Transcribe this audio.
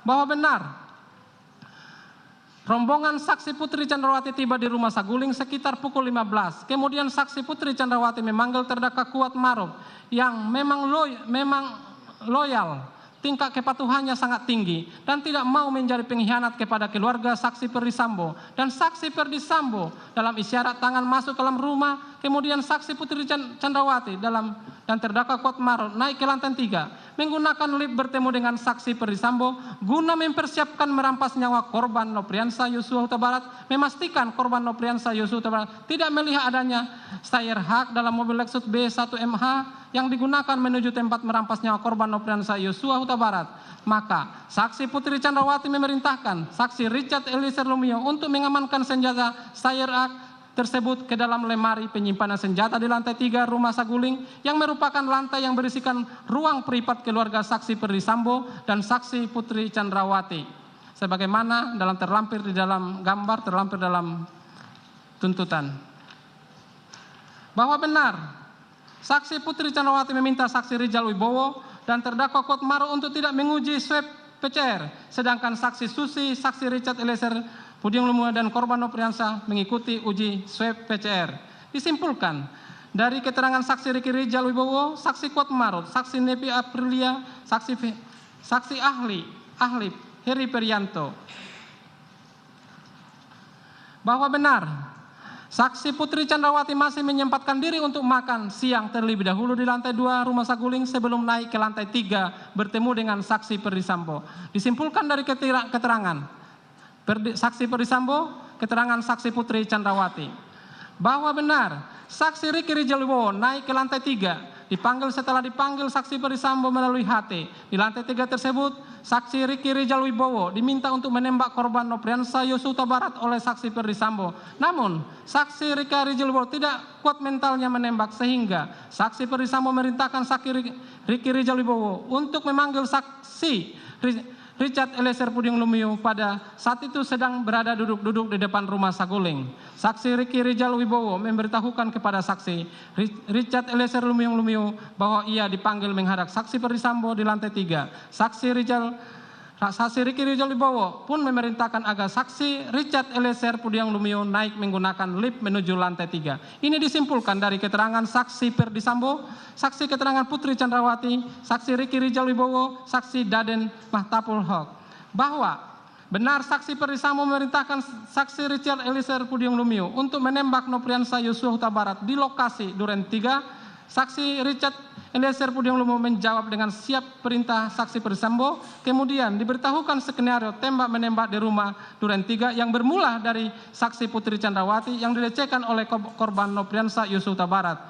bahwa benar rombongan saksi Putri Chandrawati tiba di rumah Saguling sekitar pukul 15. Kemudian saksi Putri Chandrawati memanggil terdakwa Kuat Maruf yang memang loyal, tingkat kepatuhannya sangat tinggi dan tidak mau menjadi pengkhianat kepada keluarga saksi Perdi Sambo. Dan saksi Perdi Sambo dalam isyarat tangan masuk ke dalam rumah, kemudian saksi Putri Chandrawati dan terdakwa Kuat Maruf naik ke lantai 3 menggunakan lift bertemu dengan saksi Perdi Sambo guna mempersiapkan merampas nyawa korban Nopriansah Yosua Huta Barat, memastikan korban Nopriansah Yosua Huta Barat tidak melihat adanya stayer hak dalam mobil Lexus B1MH yang digunakan menuju tempat merampas nyawa korban Nopriansah Yosua Huta Barat. Maka saksi Putri Chandrawati memerintahkan saksi Richard Eliezer Lumio untuk mengamankan senjata stayer hak tersebut ke dalam lemari penyimpanan senjata di lantai 3 rumah Saguling yang merupakan lantai yang berisikan ruang privat keluarga saksi Perdi Sambo dan saksi Putri Chandrawati sebagaimana terlampir di dalam gambar, terlampir dalam tuntutan. Bahwa benar saksi Putri Chandrawati meminta saksi Rijal Wibowo dan terdakwa Kuat Maruf untuk tidak menguji swab PCR, sedangkan saksi Susi, saksi Richard Eliezer Pudium Lumiu dan korban Nopriansah mengikuti uji swab PCR. Disimpulkan dari keterangan saksi Riki Rijal Wibowo, saksi Kuat Maruf, saksi Nepi Aprilia, saksi ahli Heri Perianto, bahwa benar saksi Putri Chandrawati masih menyempatkan diri untuk makan siang terlebih dahulu di lantai 2 rumah Saguling sebelum naik ke lantai 3 bertemu dengan saksi Perdi Sambo. Disimpulkan dari keterangan saksi Perdi Sambo, keterangan saksi Putri Chandrawati, bahwa benar saksi Riki Rijal Wibowo naik ke lantai 3 setelah dipanggil saksi Perdi Sambo melalui HT. Di lantai 3 tersebut saksi Riki Rijal Wibowo diminta untuk menembak korban Nopriansah Yosua Huta Barat oleh saksi Perdi Sambo. Namun saksi Riki Rijal Wibowo tidak kuat mentalnya menembak sehingga saksi Perdi Sambo memerintahkan saksi Riki Rijal Wibowo untuk memanggil saksi Richard Eliezer Pudium Lumiu pada saat itu sedang berada duduk di depan rumah Saguling. Saksi Riki Rijal Wibowo memberitahukan kepada saksi Richard Eliezer Pudium Lumiu bahwa ia dipanggil menghadap saksi Perdi Sambo di lantai 3. Saksi Riki Rijal Wibowo pun memerintahkan agar saksi Richard Eliezer Pudium Lumiu naik menggunakan lift menuju lantai 3. Ini disimpulkan dari keterangan saksi Perdi Sambo, saksi keterangan Putri Chandrawati, saksi Riki Rijal Wibowo, saksi Daden Mahtapul Haq, bahwa benar saksi Perdi Sambo memerintahkan saksi Richard Eliezer Pudium Lumiu untuk menembak Nopriansah Yosua Huta Barat di lokasi Duren 3. Saksi Richard Eliezer Pudium Lumiu menjawab dengan siap perintah saksi Perdi Sambo. Kemudian diberitahukan skenario tembak-menembak di rumah Duren 3 yang bermula dari saksi Putri Chandrawati yang dilecehkan oleh korban Nopriansah Yosua Huta Barat.